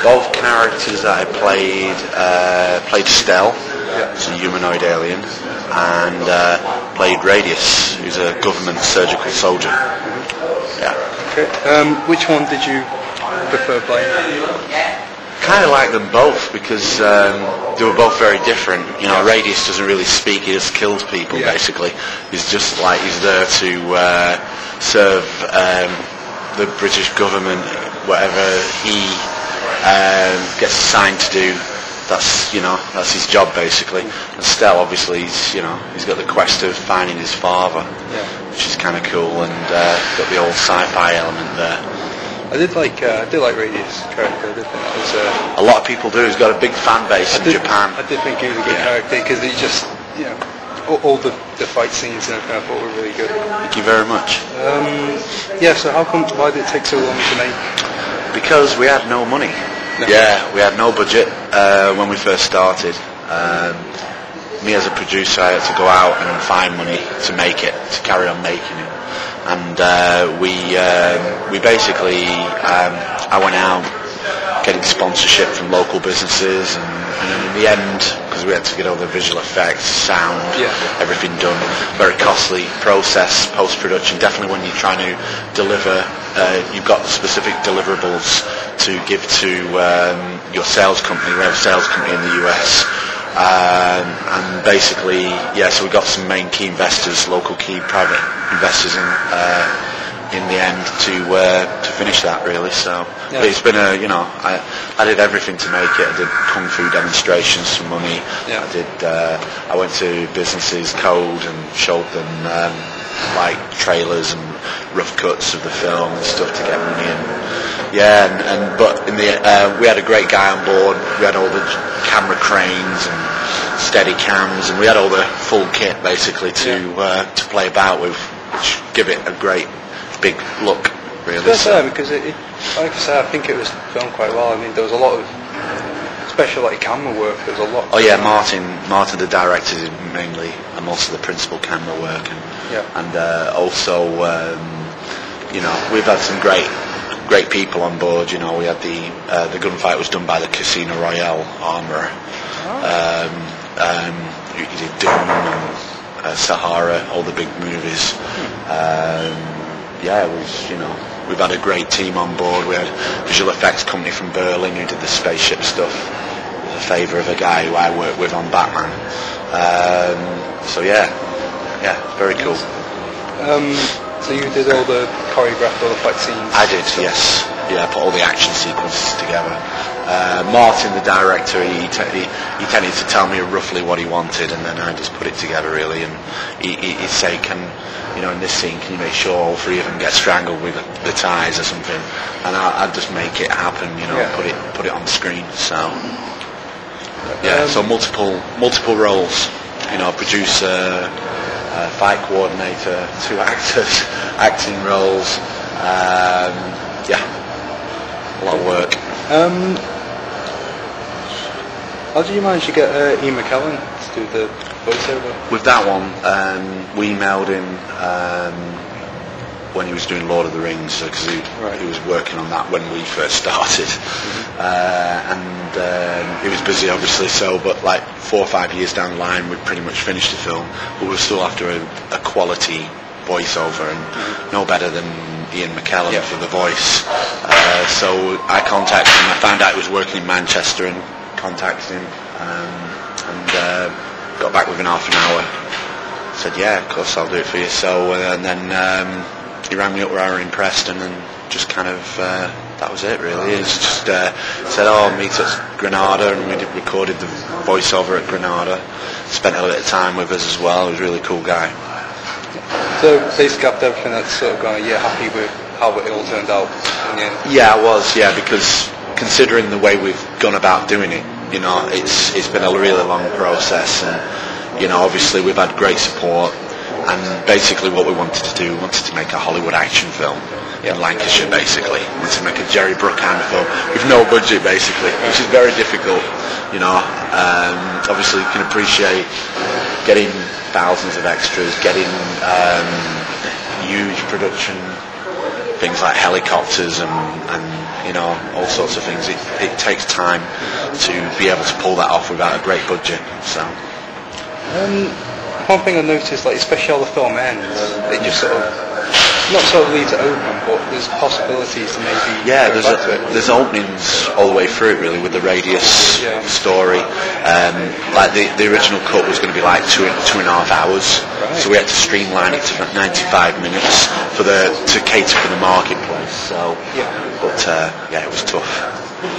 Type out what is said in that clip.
Both characters that I played Stell, who's a humanoid alien, and played Radius, who's a government surgical soldier. Yeah. Okay. Which one did you prefer playing? Kind of like them both because they were both very different. You know, Radius doesn't really speak; he just kills people. Basically, he's just like he's there to serve the British government, whatever he gets assigned to do. That's his job basically. And Stell, obviously, he's got the quest of finding his father, which is kind of cool, and got the old sci-fi element there. I did like Radius' character. I did think that was a lot of people do. He's got a big fan base in Japan. I did think he was a good character because he just all the fight scenes and everything I thought were really good. Thank you very much. So why did it take so long to make? Because we had no money. No. Yeah, we had no budget when we first started. Me as a producer, I had to go out and find money to make it, to carry on making it. And we basically, I went out getting sponsorship from local businesses, and in the end, because we had to get all the visual effects, sound, everything done, very costly process, post-production. Definitely when you're trying to deliver, you've got specific deliverables to give to your sales company. We have a sales company in the US. And basically, so we got some main key investors, local key private investors in the end to finish that really. So but it's been I did everything to make it. I did kung fu demonstrations for money. I went to businesses, code, and showed them like trailers and rough cuts of the film and stuff to get money in. But in the we had a great guy on board. We had all the camera cranes and steady cams, and we had all the full kit basically to play about with, which give it a great big look, really. That's fair, because like I said, I think it was filmed quite well. I mean, there was a lot of special camera work. There was a lot. Oh yeah, Martin, the director, did mainly and most of the principal camera work, and also we've had some great people on board. We had the gunfight was done by the Casino Royale armourer. He did Doom and Sahara, all the big movies. It was, we've had a great team on board. We had a visual effects company from Berlin who did the spaceship stuff with a favour of a guy who I worked with on Batman. Very cool. So you did all the choreographed, all the fight scenes? I did, yes. Yeah, I put all the action sequences together. Martin, the director, he tended to tell me roughly what he wanted, and then I just put it together really. And he'd say, in this scene, can you make sure all three of them get strangled with the ties or something? And I'd just make it happen, put it on screen. So so multiple roles. Producer, fight coordinator, 2 actors, acting roles. A lot of work. How did you manage to get Ian McKellen to do the voiceover? With that one, we emailed him when he was doing Lord of the Rings, because he was working on that when we first started. And he was busy obviously, but like 4 or 5 years down the line we'd pretty much finished the film, but we were still after a quality voiceover, and no better than Ian McKellen for the voice. So I contacted him. I found out he was working in Manchester and contacted him, and got back within half an hour. Said, yeah, of course I'll do it for you. So and then he rang me up where I were in Preston, and just kind of that was it really. He just said, meet at Granada, and we recorded the voiceover at Granada. Spent a little bit of time with us as well. He was a really cool guy. So basically after everything that's sort of gone, you're happy with how it all turned out in the end? Yeah, I was, because considering the way we've gone about doing it, it's been a really long process, and obviously we've had great support, and basically what we wanted to do, we wanted to make a Hollywood action film in Lancashire, basically. We wanted to make a Jerry Bruckheimer film with no budget, basically, which is very difficult. Obviously you can appreciate getting thousands of extras, getting huge production, things like helicopters and you know, all sorts of things. It takes time to be able to pull that off without a great budget. So. One thing I noticed, like especially how the film ends, it just sort of leaves it open, but there's possibilities to maybe there's openings all the way through it really with the radius story. Like the original cut was going to be like 2.5 hours, so we had to streamline it to 95 minutes to cater for the marketplace. So, but it was tough.